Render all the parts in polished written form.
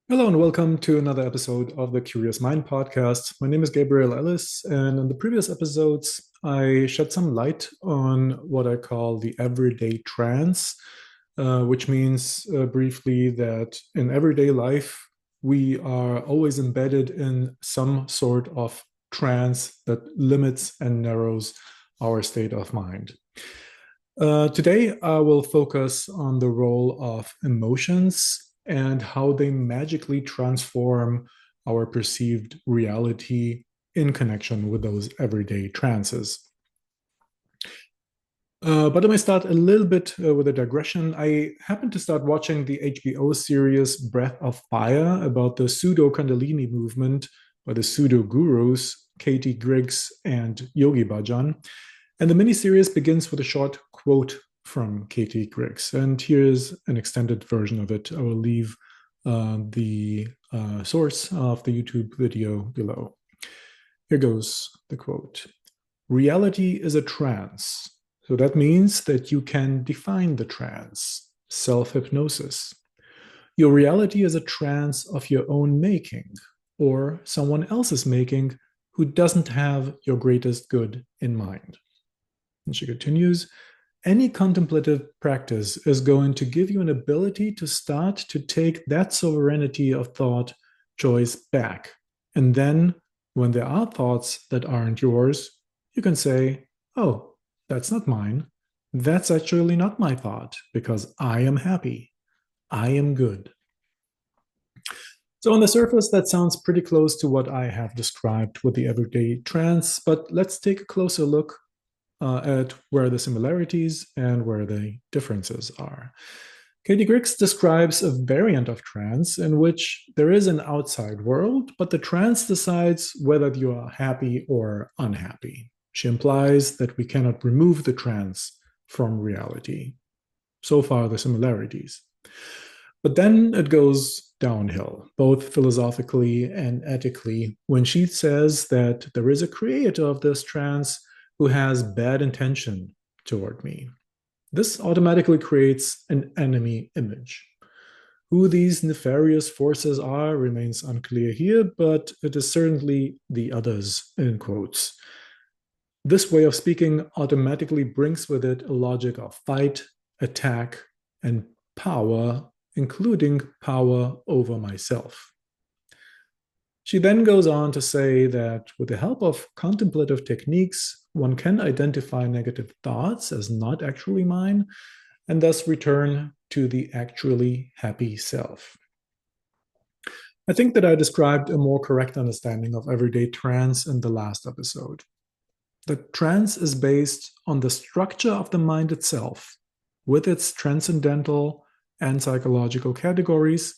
Hello and welcome to another episode of the Curious Mind podcast. My name is Gabriel Ellis, and in the previous episodes, I shed some light on what I call the everyday trance, which means briefly that in everyday life, we are always embedded in some sort of trance that limits and narrows our state of mind. Today, I will focus on the role of emotions and how they magically transform our perceived reality in connection with those everyday trances. But let me start a little bit with a digression. I happened to start watching the HBO series Breath of Fire about the pseudo Kundalini movement by the pseudo gurus Katie Griggs and Yogi Bhajan. And the miniseries begins with a short quote from Katie Griggs. And here's an extended version of it. I will leave the source of the YouTube video below. Here goes the quote. Reality is a trance. So that means that you can define the trance, self-hypnosis. Your reality is a trance of your own making or someone else's making who doesn't have your greatest good in mind. And she continues, any contemplative practice is going to give you an ability to start to take that sovereignty of thought choice back. And then, when there are thoughts that aren't yours, you can say, oh, that's not mine. That's actually not my thought because I am happy. I am good. So, on the surface, that sounds pretty close to what I have described with the everyday trance, but let's take a closer look at where the similarities and where the differences are. Katie Griggs describes a variant of trance in which there is an outside world, but the trance decides whether you are happy or unhappy. She implies that we cannot remove the trance from reality. So far, the similarities. But then it goes downhill, both philosophically and ethically, when she says that there is a creator of this trance who has bad intention toward me. This automatically creates an enemy image. Who these nefarious forces are remains unclear here, but it is certainly the others, in quotes. This way of speaking automatically brings with it a logic of fight, attack, and power, including power over myself. She then goes on to say that with the help of contemplative techniques, one can identify negative thoughts as not actually mine and thus return to the actually happy self. I think that I described a more correct understanding of everyday trance in the last episode. The trance is based on the structure of the mind itself, with its transcendental and psychological categories,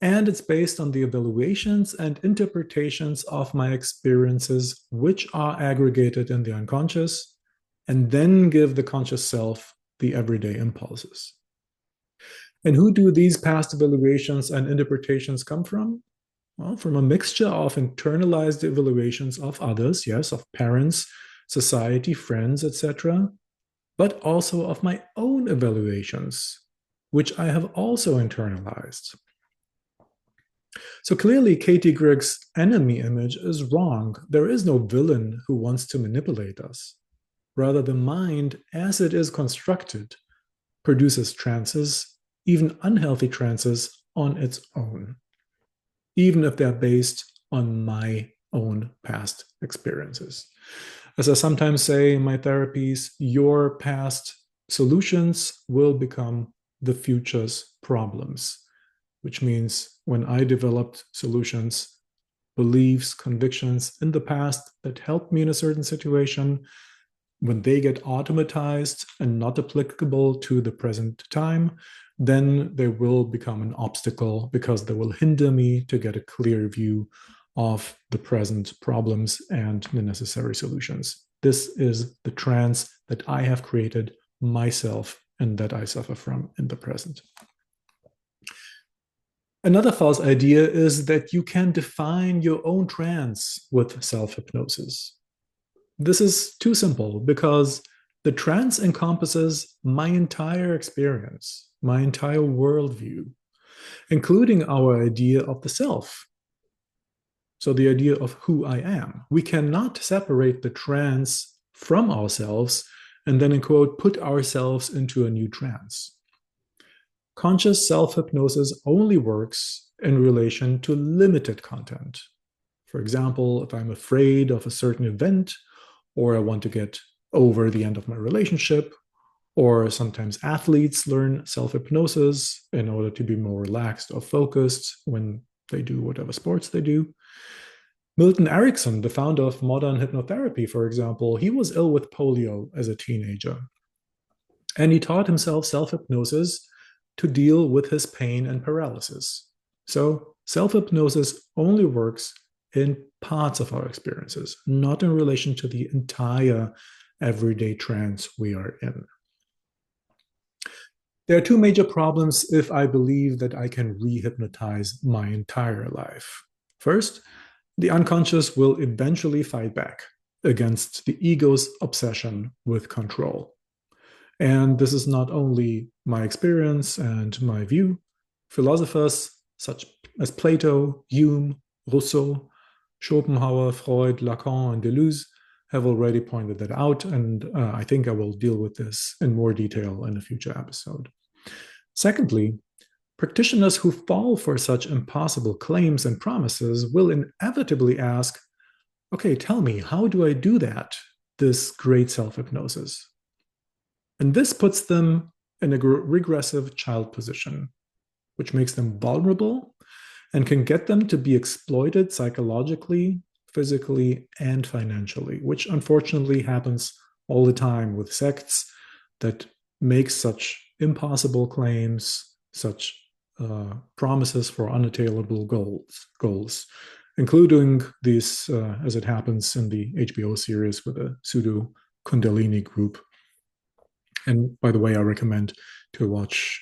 and it's based on the evaluations and interpretations of my experiences, which are aggregated in the unconscious, and then give the conscious self the everyday impulses. And who do these past evaluations and interpretations come from? Well, from a mixture of internalized evaluations of others, yes, of parents, society, friends, etc., but also of my own evaluations, which I have also internalized. So clearly, Katie Griggs' enemy image is wrong. There is no villain who wants to manipulate us. Rather, the mind, as it is constructed, produces trances, even unhealthy trances, on its own, even if they're based on my own past experiences. As I sometimes say in my therapies, your past solutions will become the future's problems, which means when I developed solutions, beliefs, convictions in the past that helped me in a certain situation, when they get automatized and not applicable to the present time, then they will become an obstacle because they will hinder me to get a clear view of the present problems and the necessary solutions. This is the trance that I have created myself and that I suffer from in the present. Another false idea is that you can define your own trance with self-hypnosis. This is too simple because the trance encompasses my entire experience, my entire worldview. including our idea of the self. So the idea of who I am. We cannot separate the trance from ourselves and then, in quote, put ourselves into a new trance. Conscious self-hypnosis only works in relation to limited content. For example, if I'm afraid of a certain event, or I want to get over the end of my relationship, or sometimes athletes learn self-hypnosis in order to be more relaxed or focused when they do whatever sports they do. Milton Erickson, the founder of modern hypnotherapy, for example, he was ill with polio as a teenager. And he taught himself self-hypnosis to deal with his pain and paralysis. So self-hypnosis only works in parts of our experiences, not in relation to the entire everyday trance we are in. There are two major problems if I believe that I can re-hypnotize my entire life. First, the unconscious will eventually fight back against the ego's obsession with control. And this is not only my experience and my view. Philosophers such as Plato, Hume, Rousseau, Schopenhauer, Freud, Lacan, and Deleuze have already pointed that out, and I think I will deal with this in more detail in a future episode. Secondly, practitioners who fall for such impossible claims and promises will inevitably ask, okay, tell me, how do I do that, this great self-hypnosis? And this puts them in a regressive child position, which makes them vulnerable and can get them to be exploited psychologically, physically, and financially, which unfortunately happens all the time with sects that make such impossible claims, such promises for unattainable goals, including these, as it happens in the HBO series with a pseudo Kundalini group. And by the way, I recommend to watch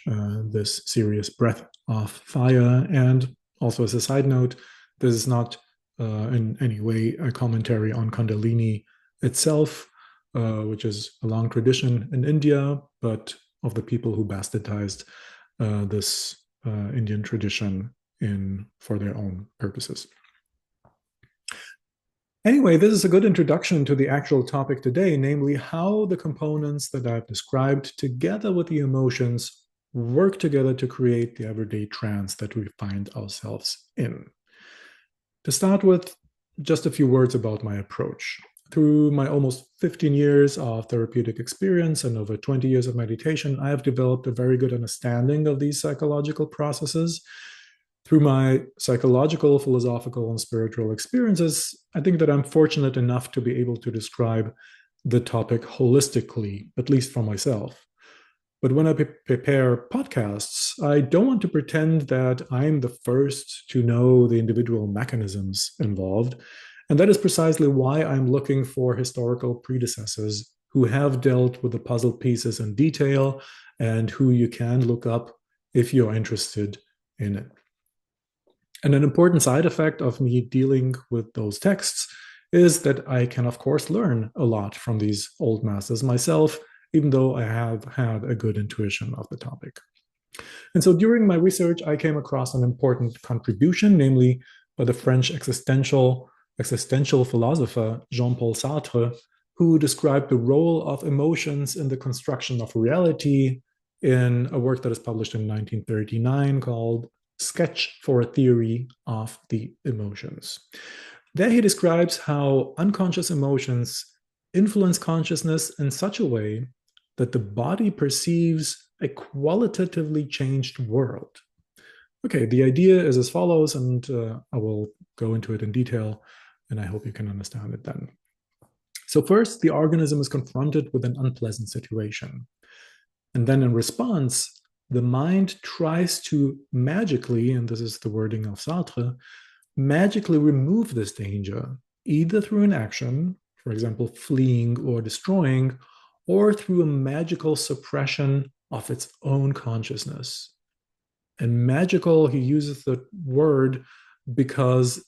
this series, Breath of Fire. And also, as a side note, this is not in any way a commentary on Kundalini itself, which is a long tradition in India, but of the people who bastardized this Indian tradition for their own purposes. Anyway, this is a good introduction to the actual topic today, namely how the components that I've described, together with the emotions, work together to create the everyday trance that we find ourselves in. To start with, just a few words about my approach. Through my almost 15 years of therapeutic experience and over 20 years of meditation, I have developed a very good understanding of these psychological processes. Through my psychological, philosophical, and spiritual experiences, I think that I'm fortunate enough to be able to describe the topic holistically, at least for myself. But when I prepare podcasts, I don't want to pretend that I'm the first to know the individual mechanisms involved. And that is precisely why I'm looking for historical predecessors who have dealt with the puzzle pieces in detail and who you can look up if you're interested in it. And an important side effect of me dealing with those texts is that I can, of course, learn a lot from these old masters myself, even though I have had a good intuition of the topic. And so during my research, I came across an important contribution, namely by the French existential philosopher Jean-Paul Sartre, who described the role of emotions in the construction of reality in a work that is published in 1939 called Sketch for a Theory of the Emotions. There he describes how unconscious emotions influence consciousness in such a way that the body perceives a qualitatively changed world. Okay, the idea is as follows, and I will go into it in detail, and I hope you can understand it then. So first, the organism is confronted with an unpleasant situation. And then in response, the mind tries to magically, and this is the wording of Sartre, magically remove this danger, either through an action, for example, fleeing or destroying, or through a magical suppression of its own consciousness. And magical, he uses the word because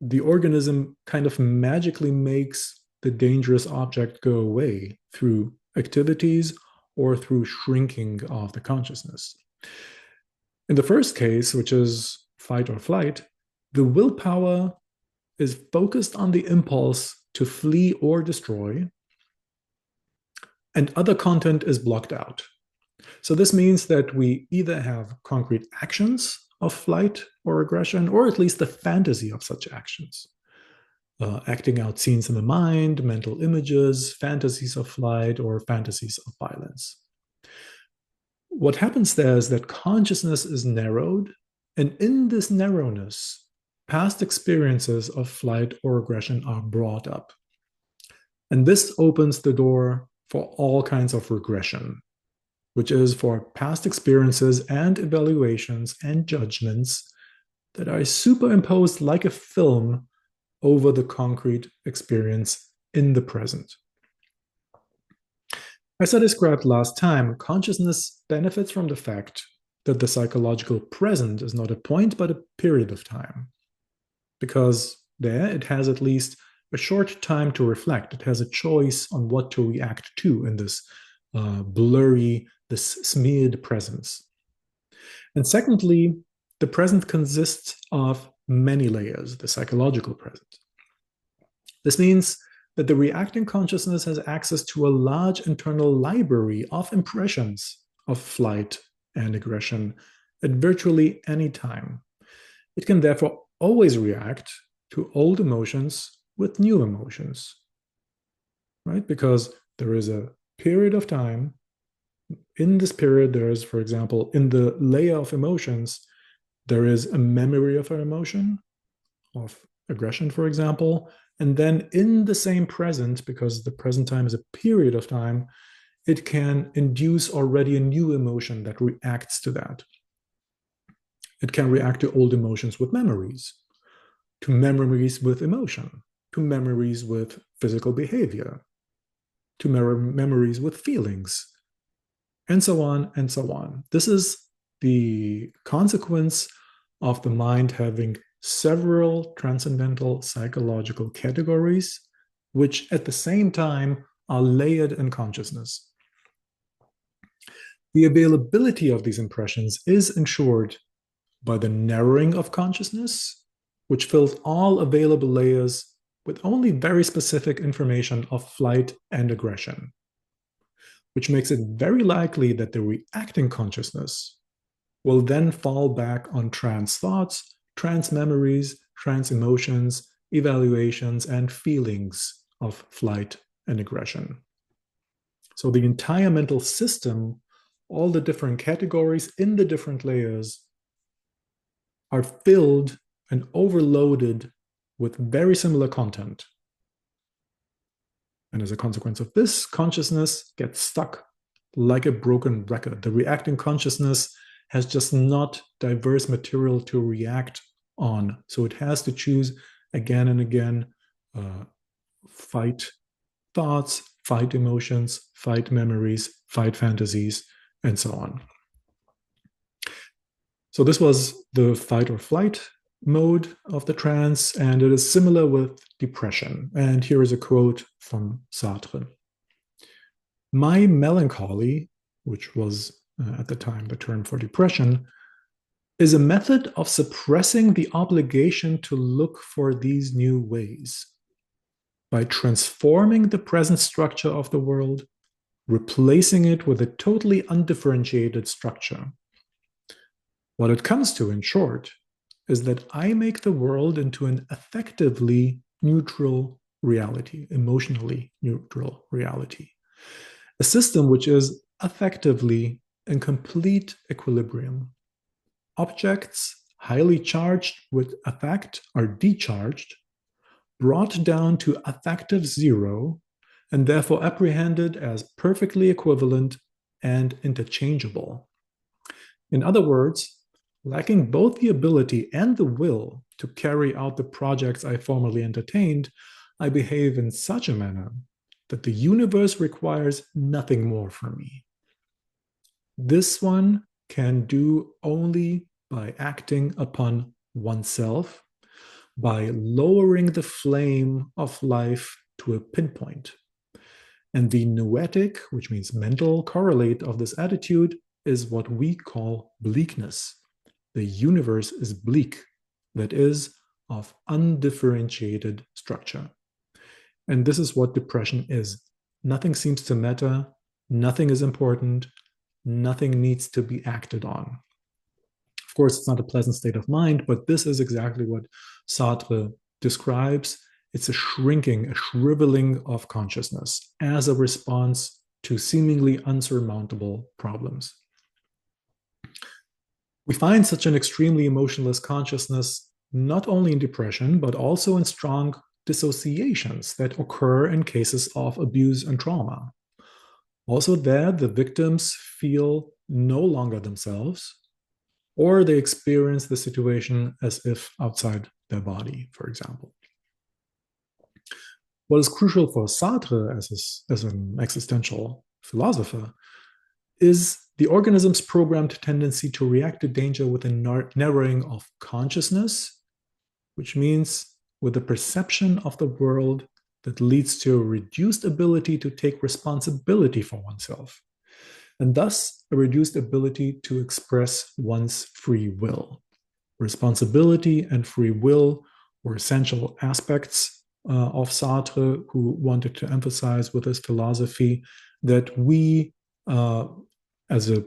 the organism kind of magically makes the dangerous object go away through activities or through shrinking of the consciousness. In the first case, which is fight or flight, the willpower is focused on the impulse to flee or destroy, and other content is blocked out. So this means that we either have concrete actions of flight or aggression, or at least the fantasy of such actions. Acting out scenes in the mind, mental images, fantasies of flight, or fantasies of violence. What happens there is that consciousness is narrowed, and in this narrowness, past experiences of flight or aggression are brought up. And this opens the door for all kinds of regression, which is for past experiences and evaluations and judgments that are superimposed like a film over the concrete experience in the present. As I described last time, consciousness benefits from the fact that the psychological present is not a point but a period of time, because there it has at least a short time to reflect. It has a choice on what to react to in this blurry, this smeared presence. And secondly, the present consists of many layers, the psychological present. This means that the reacting consciousness has access to a large internal library of impressions of flight and aggression at virtually any time. It can therefore always react to old emotions with new emotions, right? Because there is a period of time. In this period, there is, for example, in the layer of emotions, there is a memory of an emotion, of aggression, for example. And then in the same present, because the present time is a period of time, it can induce already a new emotion that reacts to that. It can react to old emotions with memories, to memories with emotion, to memories with physical behavior, to memories with feelings, and so on and so on. This is the consequence of the mind having several transcendental psychological categories, which at the same time are layered in consciousness. The availability of these impressions is ensured by the narrowing of consciousness, which fills all available layers with only very specific information of flight and aggression, which makes it very likely that the reacting consciousness will then fall back on trance thoughts, trance memories, trance emotions, evaluations, and feelings of flight and aggression. So the entire mental system, all the different categories in the different layers, are filled and overloaded with very similar content. And as a consequence of this, consciousness gets stuck like a broken record. The reacting consciousness has just not diverse material to react on. So it has to choose again and again fight thoughts, fight emotions, fight memories, fight fantasies, and so on. So this was the fight or flight mode of the trance, and it is similar with depression. And here is a quote from Sartre. My melancholy, which was at the time the term for depression, is a method of suppressing the obligation to look for these new ways. By transforming the present structure of the world, replacing it with a totally undifferentiated structure. What it comes to, in short, is that I make the world into an affectively neutral reality, emotionally neutral reality. A system which is affectively in complete equilibrium. Objects highly charged with affect are decharged, brought down to affective zero, and therefore apprehended as perfectly equivalent and interchangeable. In other words, lacking both the ability and the will to carry out the projects I formerly entertained, I behave in such a manner that the universe requires nothing more from me. This one can do only by acting upon oneself, by lowering the flame of life to a pinpoint. And the noetic, which means mental correlate of this attitude, is what we call bleakness. the universe is bleak, that is, of undifferentiated structure. And this is what depression is. Nothing seems to matter, nothing is important, nothing needs to be acted on. Of course, it's not a pleasant state of mind, but this is exactly what Sartre describes. It's a shrinking, a shriveling of consciousness as a response to seemingly unsurmountable problems. We find such an extremely emotionless consciousness not only in depression, but also in strong dissociations that occur in cases of abuse and trauma. Also, there, the victims feel no longer themselves, or they experience the situation as if outside their body, for example. What is crucial for Sartre as an existential philosopher is the organism's programmed tendency to react to danger with a narrowing of consciousness, which means with a perception of the world that leads to a reduced ability to take responsibility for oneself, and thus a reduced ability to express one's free will. Responsibility and free will were essential aspects of Sartre, who wanted to emphasize with his philosophy that we, as a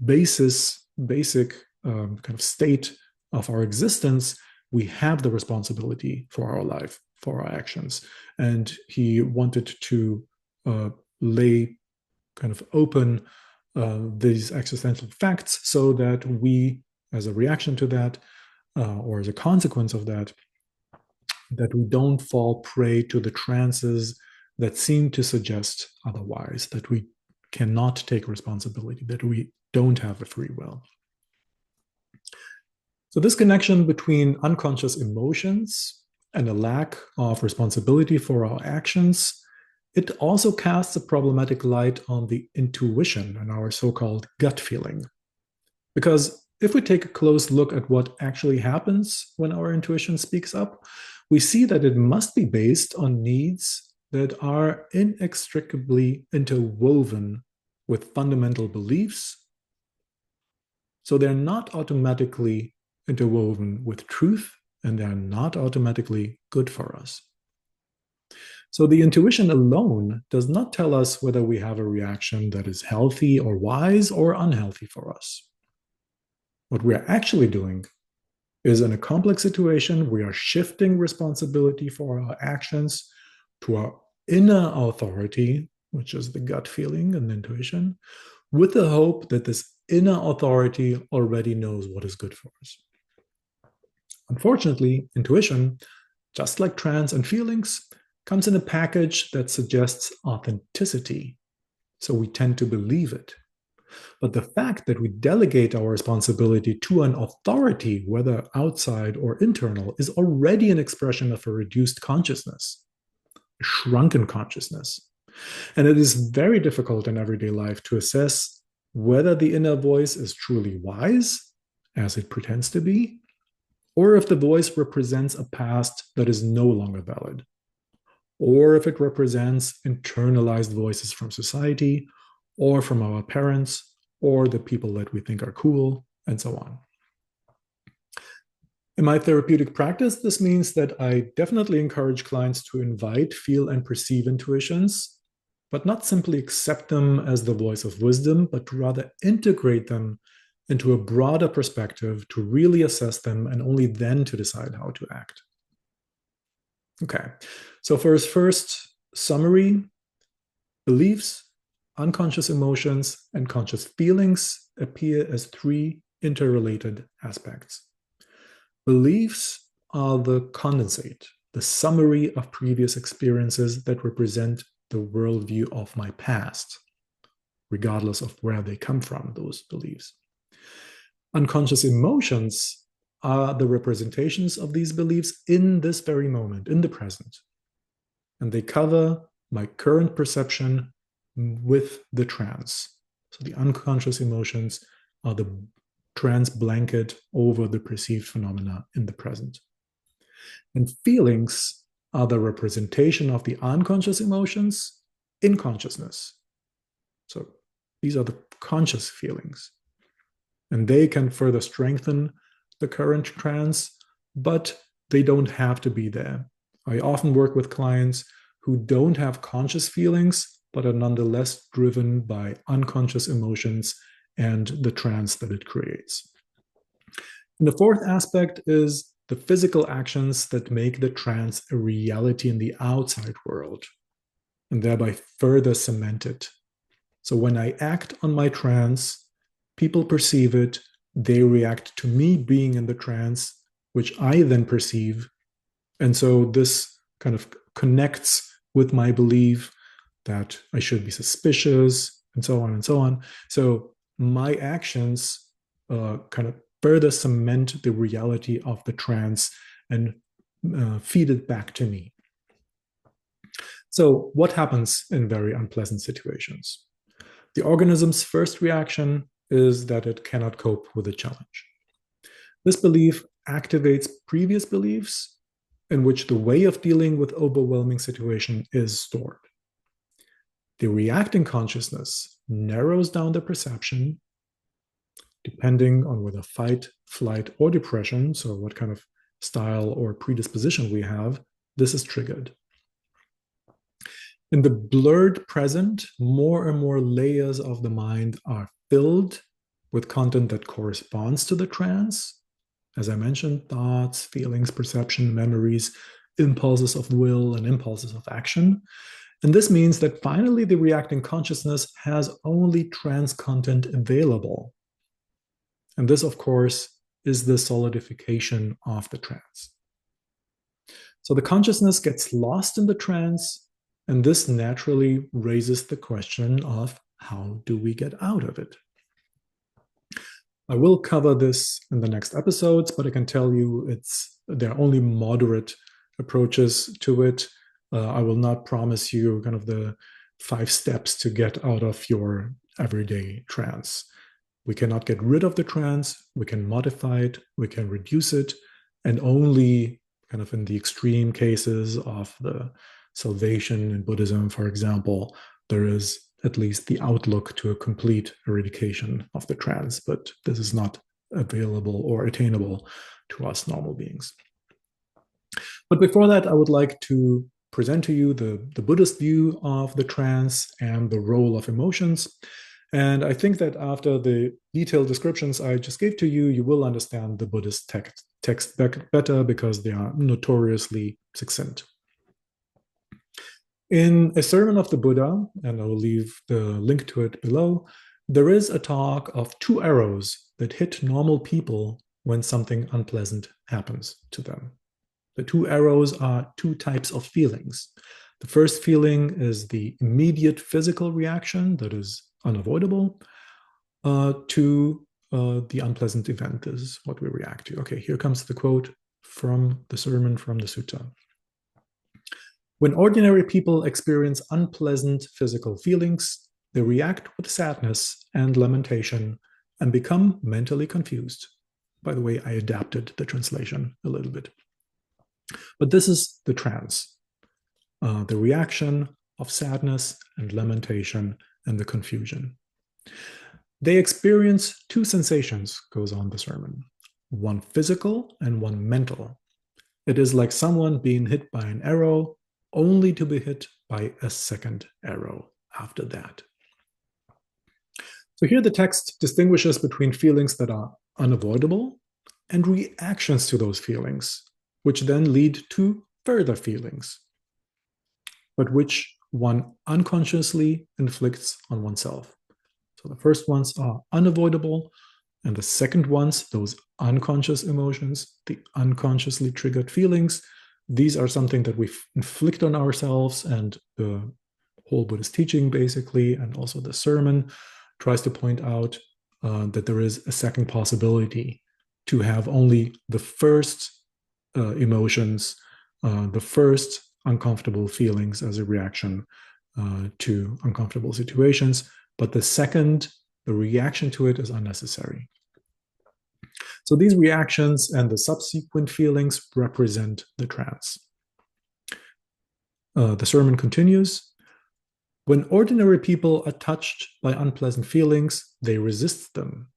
basic kind of state of our existence, we have the responsibility for our life, for our actions. And he wanted to lay kind of open these existential facts so that we, as a reaction to that, or as a consequence of that, that we don't fall prey to the trances that seem to suggest otherwise, that we cannot take responsibility, that we don't have a free will. So this connection between unconscious emotions and a lack of responsibility for our actions, it also casts a problematic light on the intuition and our so-called gut feeling. Because if we take a close look at what actually happens when our intuition speaks up, we see that it must be based on needs that are inextricably interwoven with fundamental beliefs. So they're not automatically interwoven with truth, and they're not automatically good for us. So the intuition alone does not tell us whether we have a reaction that is healthy or wise or unhealthy for us. What we're actually doing is, in a complex situation, we are shifting responsibility for our actions to our inner authority, which is the gut feeling and intuition, with the hope that this inner authority already knows what is good for us. Unfortunately, intuition, just like trance and feelings, comes in a package that suggests authenticity, so we tend to believe it. But the fact that we delegate our responsibility to an authority, whether outside or internal, is already an expression of a reduced consciousness, a shrunken consciousness. And it is very difficult in everyday life to assess whether the inner voice is truly wise, as it pretends to be, or if the voice represents a past that is no longer valid, or if it represents internalized voices from society, or from our parents, or the people that we think are cool, and so on. In my therapeutic practice, this means that I definitely encourage clients to invite, feel, and perceive intuitions, but not simply accept them as the voice of wisdom, but to rather integrate them into a broader perspective to really assess them and only then to decide how to act. Okay, so for his first summary, beliefs, unconscious emotions, and conscious feelings appear as three interrelated aspects. Beliefs are the condensate, the summary of previous experiences that represent the worldview of my past, regardless of where they come from, those beliefs. Unconscious emotions are the representations of these beliefs in this very moment, in the present. And they cover my current perception with the trance. So the unconscious emotions are the trance blanket over the perceived phenomena in the present. And feelings are the representation of the unconscious emotions in consciousness. So these are the conscious feelings. and they can further strengthen the current trance, but they don't have to be there. I often work with clients who don't have conscious feelings, but are nonetheless driven by unconscious emotions and the trance that it creates. And the fourth aspect is the physical actions that make the trance a reality in the outside world and thereby further cement it. So when I act on my trance, people perceive it, they react to me being in the trance, which I then perceive. And so this kind of connects with my belief that I should be suspicious and so on and so on. So my actions kind of further cement the reality of the trance and feed it back to me. So what happens in very unpleasant situations? The organism's first reaction is that it cannot cope with the challenge. This belief activates previous beliefs in which the way of dealing with overwhelming situation is stored. The reacting consciousness narrows down the perception depending on whether fight, flight, or depression, so what kind of style or predisposition we have, this is triggered. In the blurred present, more and more layers of the mind are filled with content that corresponds to the trance. As I mentioned, thoughts, feelings, perception, memories, impulses of will, and impulses of action. And this means that finally the reacting consciousness has only trance content available. And this, of course, is the solidification of the trance. So the consciousness gets lost in the trance, and this naturally raises the question of how do we get out of it? I will cover this in the next episodes, but I can tell you there are only moderate approaches to it. I will not promise you kind of the 5 steps to get out of your everyday trance. We cannot get rid of the trance, we can modify it, we can reduce it, and only kind of in the extreme cases of the salvation in Buddhism, for example, there is at least the outlook to a complete eradication of the trance, but this is not available or attainable to us normal beings. But before that, I would like to present to you the Buddhist view of the trance and the role of emotions. And I think that after the detailed descriptions I just gave to you, you will understand the Buddhist text better because they are notoriously succinct. In a sermon of the Buddha, and I will leave the link to it below, there is a talk of 2 arrows that hit normal people when something unpleasant happens to them. The 2 arrows are 2 types of feelings. The first feeling is the immediate physical reaction that is unavoidable to the unpleasant event. This is what we react to. Okay, here comes the quote from the sermon from the sutta. When ordinary people experience unpleasant physical feelings, they react with sadness and lamentation and become mentally confused. By the way, I adapted the translation a little bit. But this is the trance, the reaction of sadness and lamentation and the confusion. They experience 2 sensations, goes on the sermon, one physical and one mental. It is like someone being hit by an arrow, only to be hit by a second arrow after that. So here the text distinguishes between feelings that are unavoidable and reactions to those feelings, which then lead to further feelings, but which one unconsciously inflicts on oneself. So the first ones are unavoidable, and the second ones, those unconscious emotions, the unconsciously triggered feelings, these are something that we inflict on ourselves, and the whole Buddhist teaching basically, and also the sermon, tries to point out that there is a second possibility to have only the first emotions, the first uncomfortable feelings as a reaction to uncomfortable situations, but the second, the reaction to it is unnecessary. So these reactions and the subsequent feelings represent the trance. The sermon continues. When ordinary people are touched by unpleasant feelings, they resist them.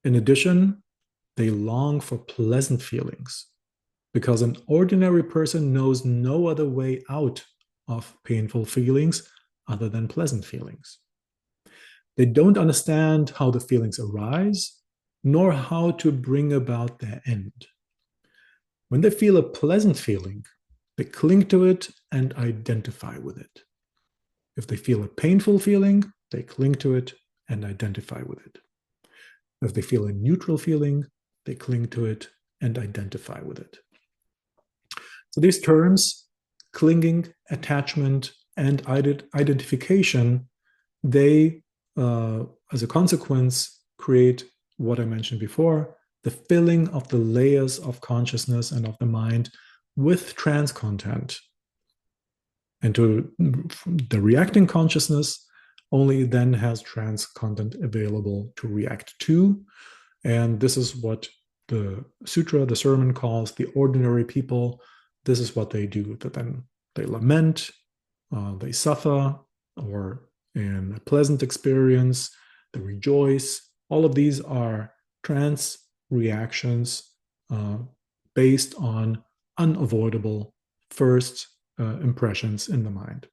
In addition, they long for pleasant feelings because an ordinary person knows no other way out of painful feelings other than pleasant feelings. They don't understand how the feelings arise, nor how to bring about their end. When they feel a pleasant feeling, they cling to it and identify with it. If they feel a painful feeling, they cling to it and identify with it. If they feel a neutral feeling, they cling to it and identify with it. So these terms, clinging, attachment, and identification, they, as a consequence, create what I mentioned before, the filling of the layers of consciousness and of the mind with trance content. And to the reacting consciousness only then has trance content available to react to. And this is what the sutra, the sermon, calls the ordinary people. This is what they do. That then they lament, they suffer, or in a pleasant experience, they rejoice. All of these are trance reactions based on unavoidable first impressions in the mind.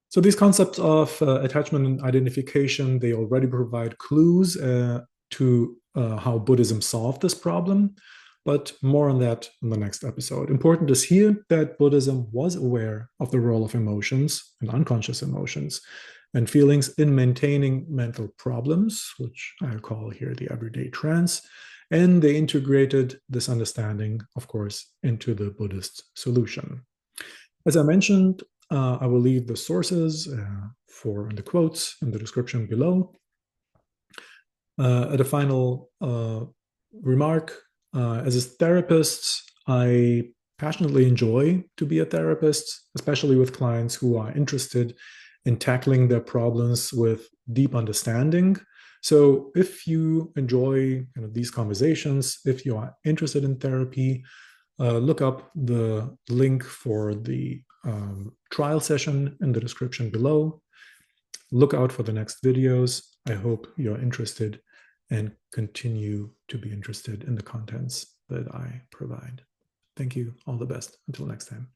So these concepts of attachment and identification, they already provide clues to how Buddhism solved this problem, but more on that in the next episode. Important is here that Buddhism was aware of the role of emotions and unconscious emotions and feelings in maintaining mental problems, which I call here the everyday trance, and they integrated this understanding, of course, into the Buddhist solution. As I mentioned, I will leave the sources for the quotes in the description below. At a final remark, as a therapist, I passionately enjoy to be a therapist, especially with clients who are interested in tackling their problems with deep understanding. So if you enjoy these conversations, if you are interested in therapy, look up the link for the trial session in the description below. Look out for the next videos. I hope you're interested and continue to be interested in the contents that I provide. Thank you. All the best. Until next time.